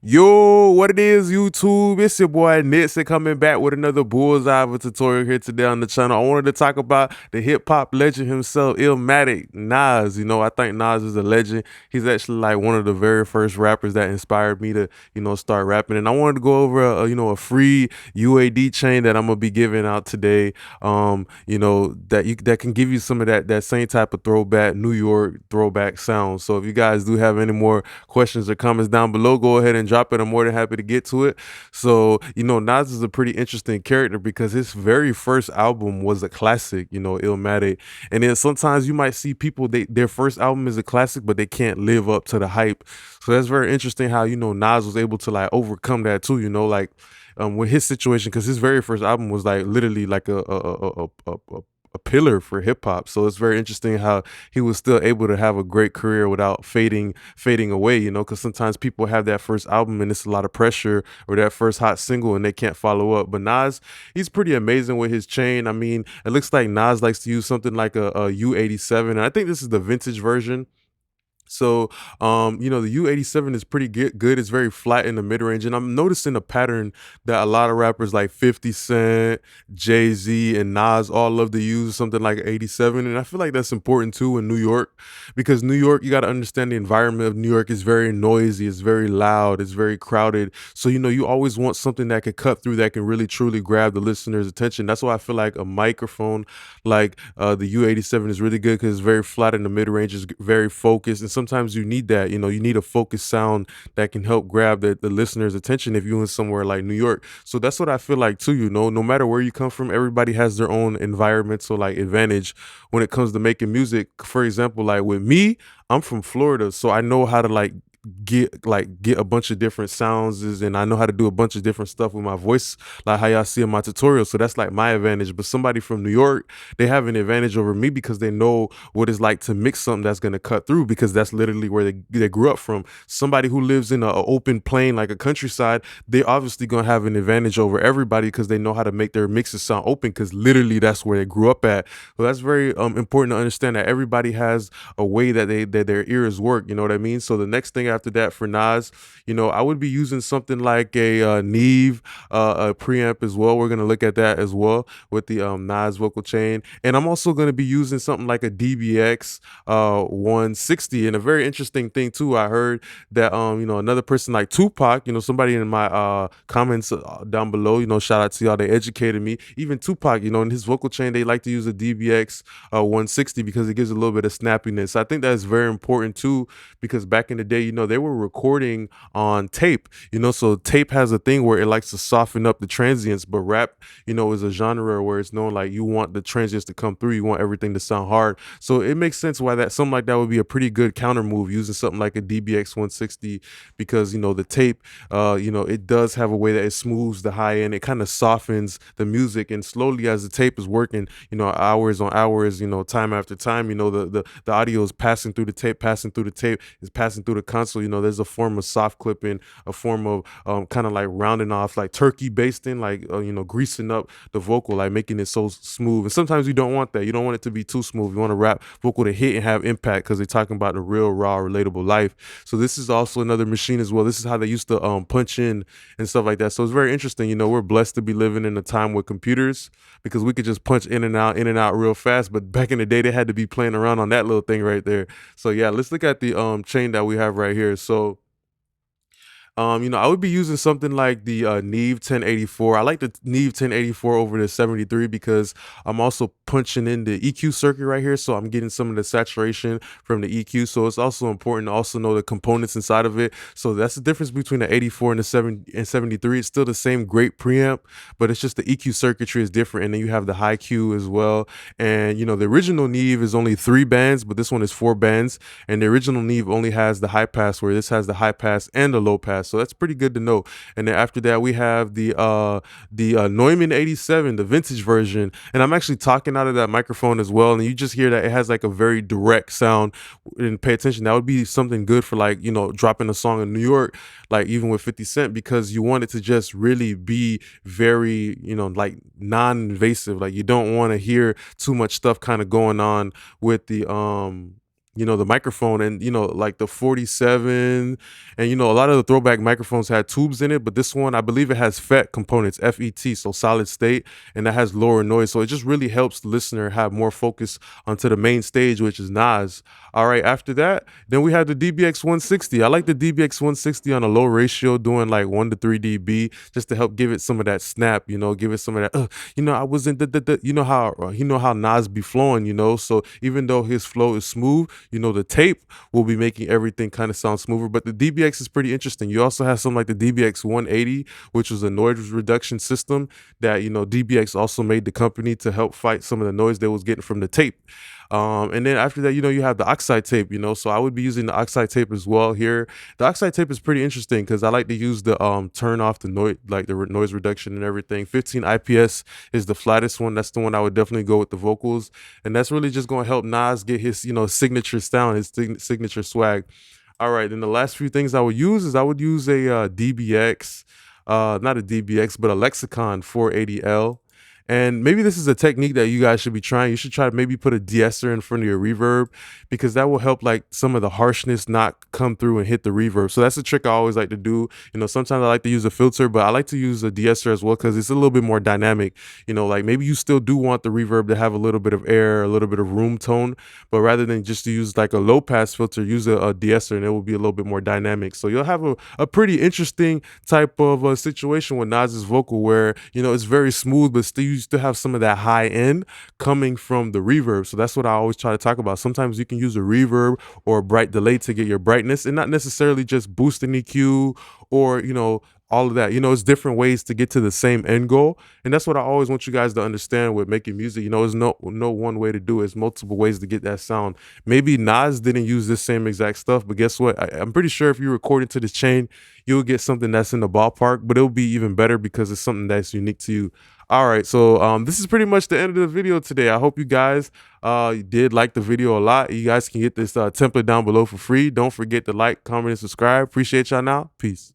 Yo, what it is, YouTube? It's your boy Nitsa coming back with another bullseye of a tutorial here today on the channel. I wanted to talk about the hip hop legend himself, Illmatic, Nas. I think Nas is a legend. He's actually like one of the very first rappers that inspired me to, start rapping. And I wanted to go over a free UAD chain that I'm gonna be giving out today. That can give you some of that same type of throwback, New York throwback sound. So if you guys do have any more questions or comments down below, go ahead and drop it. I'm more than happy to get to it. So, Nas is a pretty interesting character because his very first album was a classic, Illmatic. And then sometimes you might see people, their first album is a classic, but they can't live up to the hype. So that's very interesting how, Nas was able to like overcome that too, with his situation, because his very first album was like literally like a pillar for hip hop. So it's very interesting how he was still able to have a great career without fading away, because sometimes people have that first album and it's a lot of pressure, or that first hot single, and they can't follow up. But Nas, he's pretty amazing with his chain. I mean, it looks like Nas likes to use something like a U87, and I think this is the vintage version. So, the U87 is pretty good. It's very flat in the mid range, and I'm noticing a pattern that a lot of rappers like 50 Cent, Jay-Z, and Nas all love to use something like 87, and I feel like that's important too in New York, because New York, you got to understand the environment of New York is very noisy, it's very loud, it's very crowded. So you always want something that can cut through, that can really truly grab the listener's attention. That's why I feel like a microphone like the U87 is really good, because it's very flat in the mid range, is very focused, and sometimes you need that. You need a focused sound that can help grab the listener's attention if you're in somewhere like New York. So that's what I feel like too. No matter where you come from, everybody has their own environmental like advantage when it comes to making music. For example, like with me, I'm from Florida, so I know how to get a bunch of different sounds, and I know how to do a bunch of different stuff with my voice, like how y'all see in my tutorial. So that's like my advantage. But somebody from New York, they have an advantage over me because they know what it's like to mix something that's going to cut through, because that's literally where they grew up from. Somebody who lives in an open plain, like a countryside, they obviously going to have an advantage over everybody because they know how to make their mixes sound open, because literally that's where they grew up at. So that's very important to understand, that everybody has a way that their ears work. You know what I mean? So the next thing after that for Nas, I would be using something like a Neve a preamp as well. We're gonna look at that as well with the Nas vocal chain, and I'm also gonna be using something like a DBX 160. And a very interesting thing too, I heard that another person like Tupac, somebody in my comments down below, shout out to y'all, they educated me. Even Tupac, in his vocal chain, they like to use a DBX 160 because it gives a little bit of snappiness. I think that's very important too, because back in the day, they were recording on tape, so tape has a thing where it likes to soften up the transients, but rap, is a genre where it's known like you want the transients to come through, you want everything to sound hard. So it makes sense why something like that would be a pretty good counter move, using something like a DBX 160, because the tape, it does have a way that it smooths the high end, it kind of softens the music, and slowly as the tape is working, hours on hours, time after time, the audio is passing through the tape, is passing through the console. There's a form of soft clipping, a form of kind of like rounding off, like turkey basting, like greasing up the vocal, like making it so smooth. And sometimes you don't want that. You don't want it to be too smooth. You want a rap vocal to hit and have impact, because they're talking about the real, raw, relatable life. So this is also another machine as well. This is how they used to punch in and stuff like that. So it's very interesting. We're blessed to be living in a time with computers, because we could just punch in and out real fast. But back in the day, they had to be playing around on that little thing right there. So yeah, let's look at the chain that we have right here. So I would be using something like the Neve 1084. I like the Neve 1084 over the 73 because I'm also punching in the EQ circuit right here, so I'm getting some of the saturation from the EQ. So it's also important to also know the components inside of it. So that's the difference between the 84 and the 73. It's still the same great preamp, but it's just the EQ circuitry is different, and then you have the high Q as well. And the original Neve is only 3 bands, but this one is 4 bands, and the original Neve only has the high pass, where this has the high pass and the low pass. So that's pretty good to know. And then after that, we have the Neumann 87, the vintage version. And I'm actually talking out of that microphone as well, and you just hear that it has like a very direct sound. And pay attention, that would be something good for like dropping a song in New York, like even with 50 Cent, because you want it to just really be very like non-invasive. Like you don't want to hear too much stuff kind of going on with the the microphone, and like the 47, and a lot of the throwback microphones had tubes in it, but this one, I believe it has FET components, FET, so solid state, and that has lower noise, so it just really helps the listener have more focus onto the main stage, which is NAS. All right, after that, then we have the DBX 160. I like the DBX 160 on a low ratio, doing like 1 to 3 dB, just to help give it some of that snap, give it some of that I wasn't how Nas be flowing, so even though his flow is smooth, the tape will be making everything kind of sound smoother. But the DBX is pretty interesting. You also have something like the DBX 180, which was a noise reduction system that DBX also made the company to help fight some of the noise they was getting from the tape. And then after that, you have the oxide tape, so I would be using the oxide tape as well here. The oxide tape is pretty interesting because I like to use the turn off the noise, like the noise reduction and everything. 15 IPS is the flattest one. That's the one I would definitely go with the vocals, and that's really just going to help Nas get his signature sound, his signature swag. All right, then the last few things I would use is I would use a DBX, not a DBX, but a Lexicon 480L. And maybe this is a technique that you guys should be trying. You should try to maybe put a de-esser in front of your reverb, because that will help like some of the harshness not come through and hit the reverb. So that's a trick I always like to do. Sometimes I like to use a filter, but I like to use a de-esser as well because it's a little bit more dynamic. Like maybe you still do want the reverb to have a little bit of air, a little bit of room tone, but rather than just to use like a low pass filter, use a de-esser and it will be a little bit more dynamic. So you'll have a pretty interesting type of situation with Nas's vocal where, it's very smooth, but still you still have some of that high end coming from the reverb. So that's what I always try to talk about. Sometimes you can use a reverb or a bright delay to get your brightness, and not necessarily just boosting EQ or, all of that. It's different ways to get to the same end goal. And that's what I always want you guys to understand with making music. There's no one way to do it. It's multiple ways to get that sound. Maybe Nas didn't use this same exact stuff, but guess what? I'm pretty sure if you record into this chain, you'll get something that's in the ballpark, but it'll be even better because it's something that's unique to you. All right, so this is pretty much the end of the video today. I hope you guys did like the video a lot. You guys can get this template down below for free. Don't forget to like, comment, and subscribe. Appreciate y'all now. Peace.